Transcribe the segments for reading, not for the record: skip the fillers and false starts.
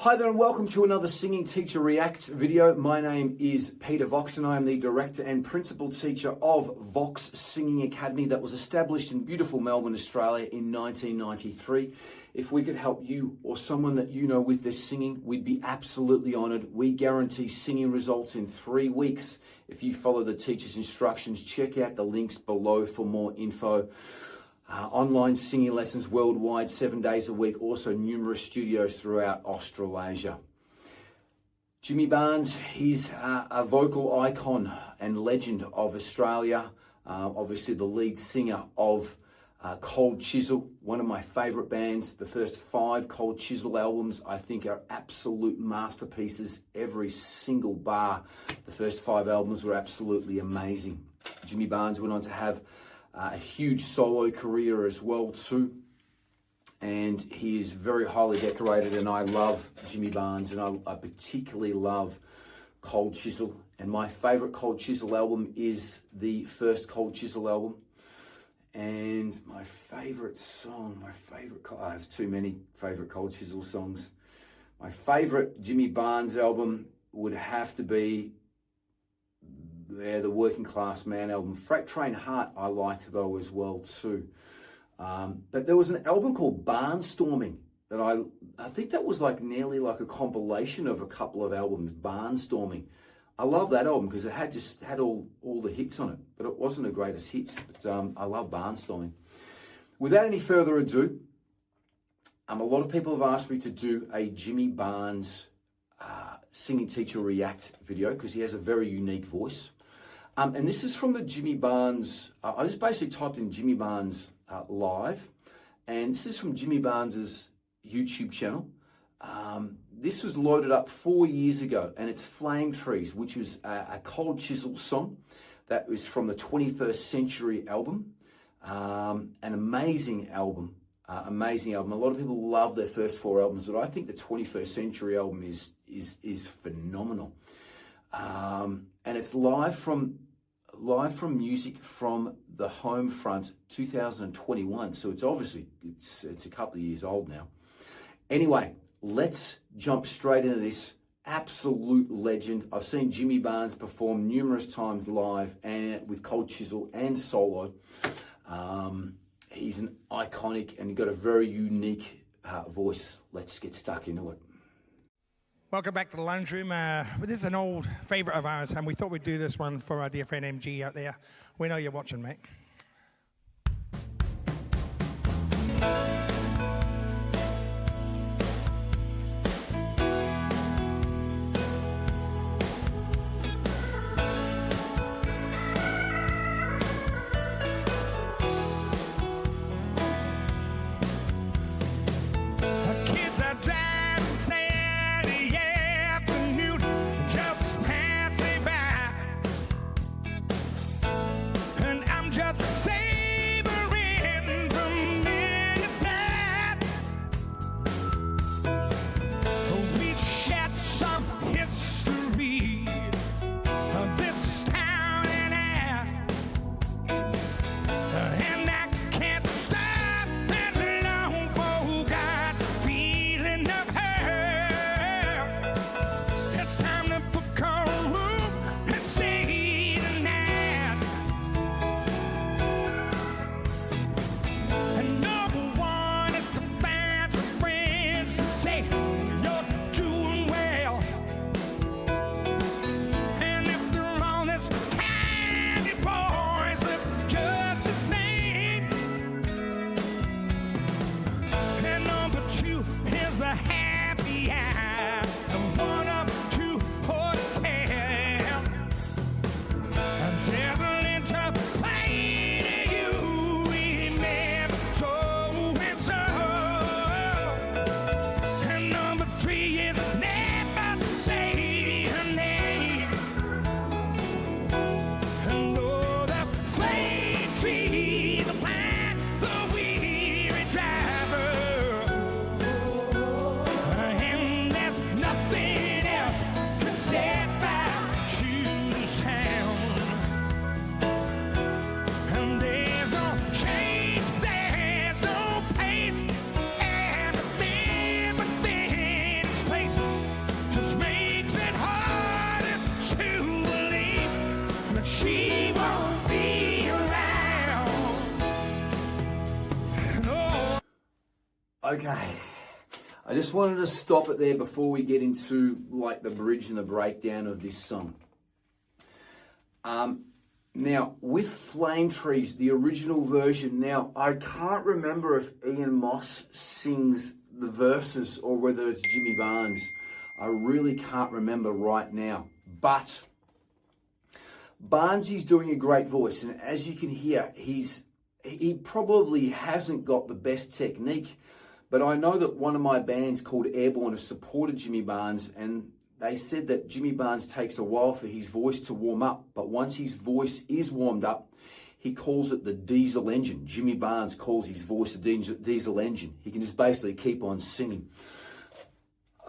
Hi there and welcome to another Singing Teacher Reacts video. My name is Peter Vox and I am the Director and Principal Teacher of Vox Singing Academy that was established in beautiful Melbourne, Australia in 1993. If we could help you or someone that you know with their singing, we'd be absolutely honoured. We guarantee singing results in 3 weeks. If you follow the teacher's instructions, check out the links below for more info. Online singing lessons worldwide, 7 days a week, also numerous studios throughout Australasia. Jimmy Barnes, he's a vocal icon and legend of Australia, obviously the lead singer of Cold Chisel, one of my favourite bands. The first 5 Cold Chisel albums I think are absolute masterpieces. Every single bar, the first 5 albums were absolutely amazing. Jimmy Barnes went on to have a huge solo career as well too, and he is very highly decorated, and I love Jimmy Barnes, and I particularly love Cold Chisel, and my favourite Cold Chisel album is the first Cold Chisel album. And my favourite song, there's too many favourite Cold Chisel songs. My favourite Jimmy Barnes album would have to be the Working Class Man album. Freight Train Heart I liked though as well too. But there was an album called Barnstorming that I think that was like nearly like a compilation of a couple of albums. Barnstorming. I love that album because it had all the hits on it, but it wasn't the greatest hits. But I love Barnstorming. Without any further ado, a lot of people have asked me to do a Jimmy Barnes Singing Teacher React video because he has a very unique voice. And this is from the Jimmy Barnes, I just basically typed in Jimmy Barnes live, and this is from Jimmy Barnes's YouTube channel. This was loaded up 4 years ago, and it's Flame Trees, which was a Cold Chisel song that was from the 21st Century album. An amazing album. Amazing album. A lot of people love their first 4 albums, but I think the 21st Century album is phenomenal. And it's live from music from the home front 2021. So it's obviously it's a couple of years old now. Anyway, let's jump straight into this. Absolute legend. I've seen Jimmy Barnes perform numerous times live and with Cold Chisel and solo. He's an iconic and got a very unique voice. Let's get stuck into it. Welcome back to the lounge room. This is an old favourite of ours, and we thought we'd do this one for our dear friend MG out there. We know you're watching, mate. Just savoring from minutes. Okay, I just wanted to stop it there before we get into like the bridge and the breakdown of this song. Now, with Flame Trees, the original version, now I can't remember if Ian Moss sings the verses or whether it's Jimmy Barnes. I really can't remember right now. But Barnesy's doing a great voice, and as you can hear, he probably hasn't got the best technique, but I know that one of my bands called Airborne has supported Jimmy Barnes, and they said that Jimmy Barnes takes a while for his voice to warm up, but once his voice is warmed up, he calls it the diesel engine. Jimmy Barnes calls his voice a diesel engine. He can just basically keep on singing.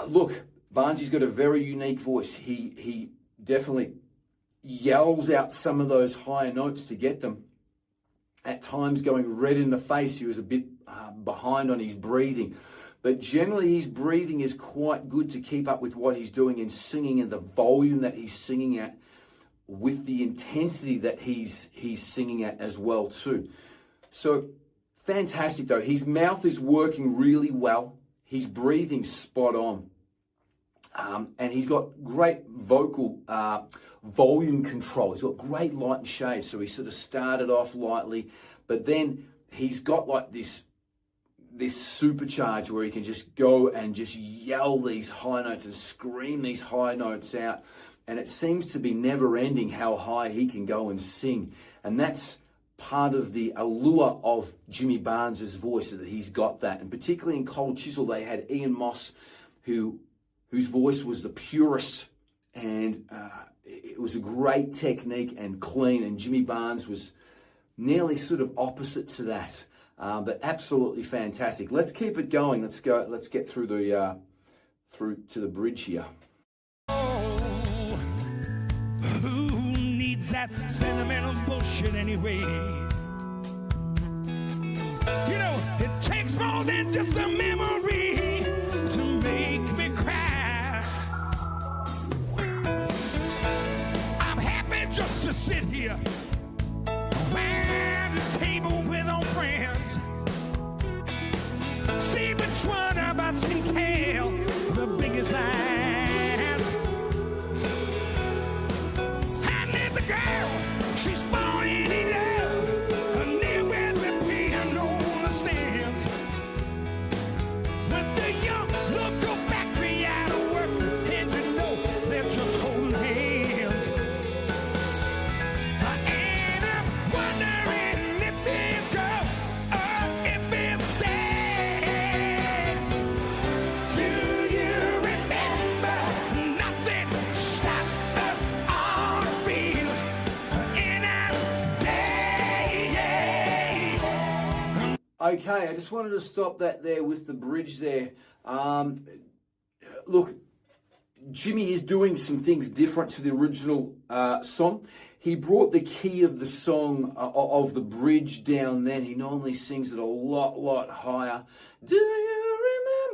Look, Barnesy's got a very unique voice. He definitely yells out some of those higher notes to get them. At times going red in the face, he was a bit behind on his breathing. But generally his breathing is quite good to keep up with what he's doing and singing and the volume that he's singing at with the intensity that he's singing at as well too. So fantastic though. His mouth is working really well. His breathing's spot on. And he's got great vocal volume control. He's got great light and shade. So he sort of started off lightly, but then he's got like this supercharge where he can just go and just yell these high notes and scream these high notes out. And it seems to be never ending how high he can go and sing. And that's part of the allure of Jimmy Barnes's voice, that he's got that. And particularly in Cold Chisel, they had Ian Moss, whose voice was the purest, and it was a great technique and clean, and Jimmy Barnes was nearly sort of opposite to that, but absolutely fantastic. Let's keep it going. Let's get through to the bridge here. Oh, who needs that sentimental bullshit anyway? You know, it takes more than just a memory to make me cry. I'm happy just to sit here around the table with old friends, see which one of us can tell the biggest lies. And there's a girl, she's falling in love, and there with the piano on the stands, with the young local factory out of work, and you know they're just holding hands. And I'm wondering if they'll go or if they'll stay. Do you remember nothing stopped us on the field in our day? Okay, I just wanted to stop that there with the bridge there. Look, Jimmy is doing some things different to the original song. He brought the key of the song, of the bridge down then. He normally sings it a lot higher. Do you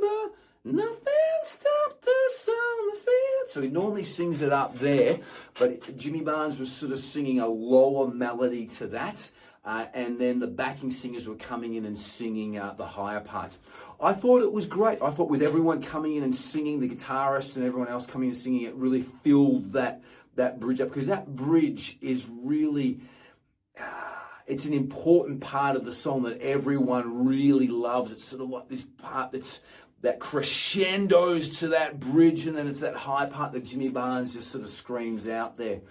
remember nothing stopped us on the field? So he normally sings it up there, but Jimmy Barnes was sort of singing a lower melody to that. And then the backing singers were coming in and singing the higher parts. I thought it was great. I thought with everyone coming in and singing, the guitarists and everyone else coming in and singing, it really filled that bridge up, because that bridge is really, it's an important part of the song that everyone really loves. It's sort of like this part that crescendos to that bridge, and then it's that high part that Jimmy Barnes just sort of screams out there.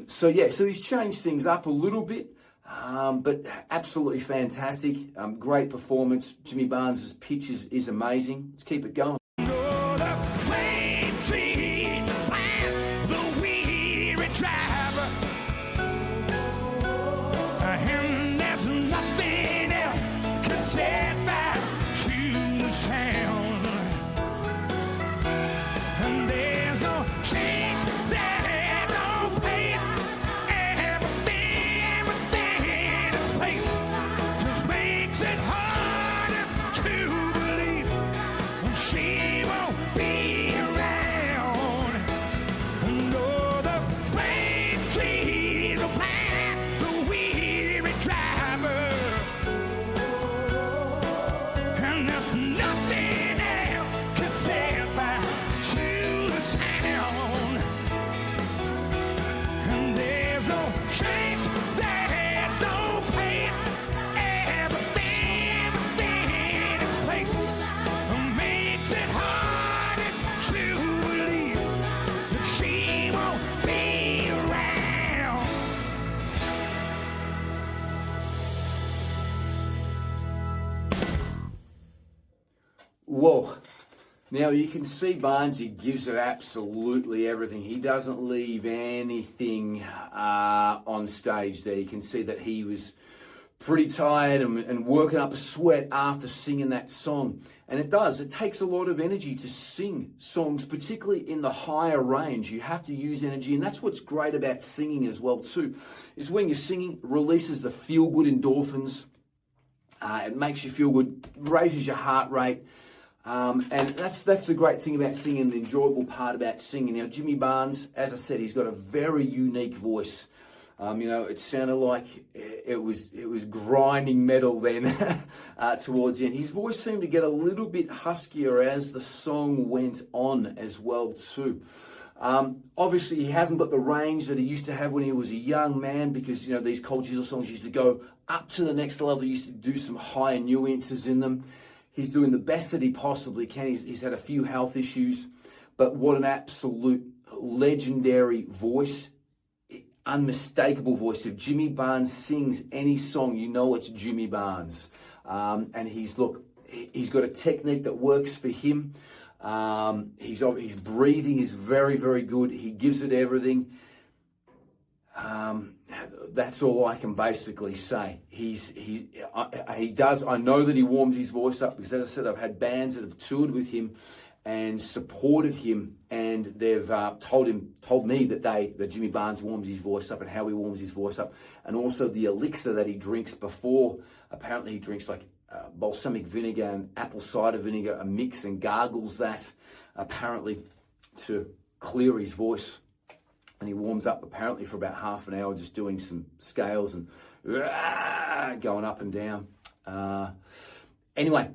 So he's changed things up a little bit. But absolutely fantastic. Great performance. Jimmy Barnes' pitch is amazing. Let's keep it going. She Now you can see Barnesy gives it absolutely everything. He doesn't leave anything on stage there. You can see that he was pretty tired and working up a sweat after singing that song. And it takes a lot of energy to sing songs, particularly in the higher range. You have to use energy, and that's what's great about singing as well too, is when you're singing, it releases the feel-good endorphins. It makes you feel good, raises your heart rate. And that's the great thing about singing, the enjoyable part about singing. Now, Jimmy Barnes, as I said, he's got a very unique voice. It sounded like it was grinding metal then towards the end. His voice seemed to get a little bit huskier as the song went on as well too. Obviously, he hasn't got the range that he used to have when he was a young man, because these cold chisel songs used to go up to the next level. He used to do some higher nuances in them. He's doing the best that he possibly can. He's had a few health issues, but what an absolute legendary voice. Unmistakable voice. If Jimmy Barnes sings any song, you know it's Jimmy Barnes. And he's got a technique that works for him. His breathing is very, very good. He gives it everything. That's all I can basically say. He does. I know that he warms his voice up, because, as I said, I've had bands that have toured with him and supported him, and they've told me that Jimmy Barnes warms his voice up, and how he warms his voice up, and also the elixir that he drinks before. Apparently, he drinks like balsamic vinegar and apple cider vinegar, a mix, and gargles that apparently to clear his voice. And he warms up apparently for about half an hour, just doing some scales and going up and down. Anyway,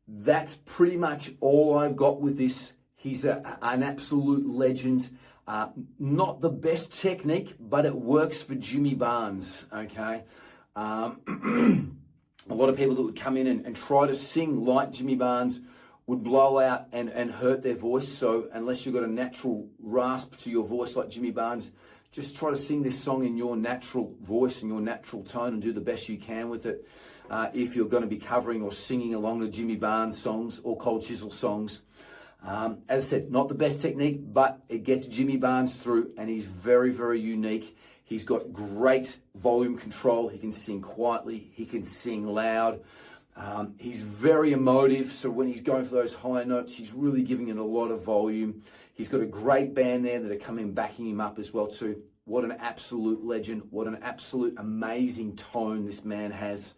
that's pretty much all I've got with this. He's an absolute legend. Not the best technique, but it works for Jimmy Barnes, okay? A lot of people that would come in and try to sing like Jimmy Barnes would blow out and hurt their voice. So unless you've got a natural rasp to your voice like Jimmy Barnes, just try to sing this song in your natural voice and your natural tone, and do the best you can with it. If you're going to be covering or singing along to Jimmy Barnes songs or Cold Chisel songs. As I said, not the best technique, but it gets Jimmy Barnes through, and he's very, very unique. He's got great volume control. He can sing quietly. He can sing loud. He's very emotive, so when he's going for those high notes, he's really giving it a lot of volume. He's got a great band there that are coming backing him up as well too. What an absolute legend. What an absolute amazing tone this man has.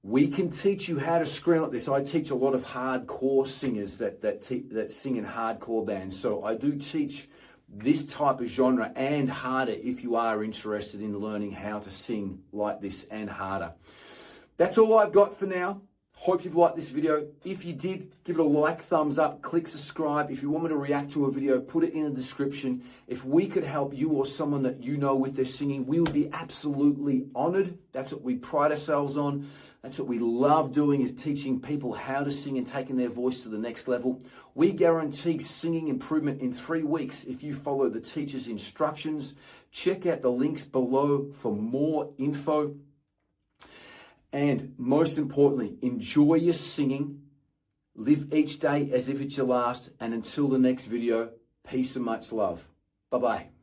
We can teach you how to scream like this. I teach a lot of hardcore singers that sing in hardcore bands. So I do teach this type of genre and harder if you are interested in learning how to sing like this and harder. That's all I've got for now. Hope you've liked this video. If you did, give it a like, thumbs up, click subscribe. If you want me to react to a video, put it in the description. If we could help you or someone that you know with their singing, we would be absolutely honored. That's what we pride ourselves on. That's what we love doing, is teaching people how to sing and taking their voice to the next level. We guarantee singing improvement in 3 weeks if you follow the teacher's instructions. Check out the links below for more info. And most importantly, enjoy your singing. Live each day as if it's your last. And until the next video, peace and much love. Bye-bye.